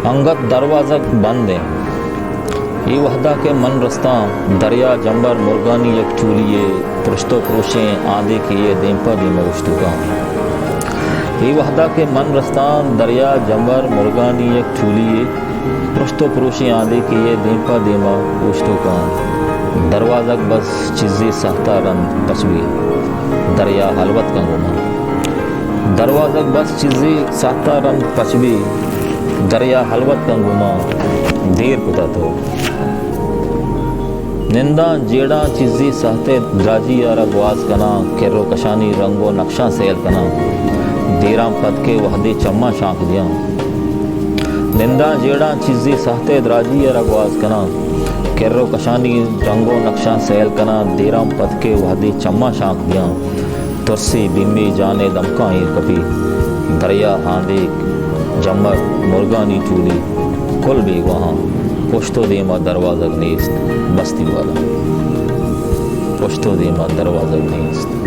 अंगत दरवाज़क बंद है ये वहदा के मन रस्ता दरिया जंबर मुर्गानी एक चूलिए पुरश्तो पुरुषें आधे के ये देंपा दे मरुश्तु का ये वहदा के मन रस्ता दरिया जंबर मुर्गानी एक चूलिए पुरश्तो पुरुषें आधे के ये देंपा दे मरुश्तु का दरवाज़क बस चीज़ें सहता रंग पचवी दरिया हलवत का गुमा दरवाज़क बस चीज़ें सहता रंग पचवी दरिया हलवत का गुमा देर पुता तो निंदा जेड़ा चीज़ी सहते द्राजी या रगवाज कना केरो कशानी रंगो नक्शा सेल कना देराम पद के वहदे चम्मा शांक दिया निंदा जेड़ा चीज़ी सहते द्राजी या रगवाज कना केरो कशानी रंगो नक्शा सेल कना देराम पद के वहदे चम्मा शांक दिया तुरसी बिम्बी जाने दमका कपी दरिया हांदे जम्बर मुर्गानी चूली कुल भी वहाँ पुश्तो देमा दरवाज़क नीस्त बस्ती वाला पुश्तो देमा दरवाज़क नीस्त।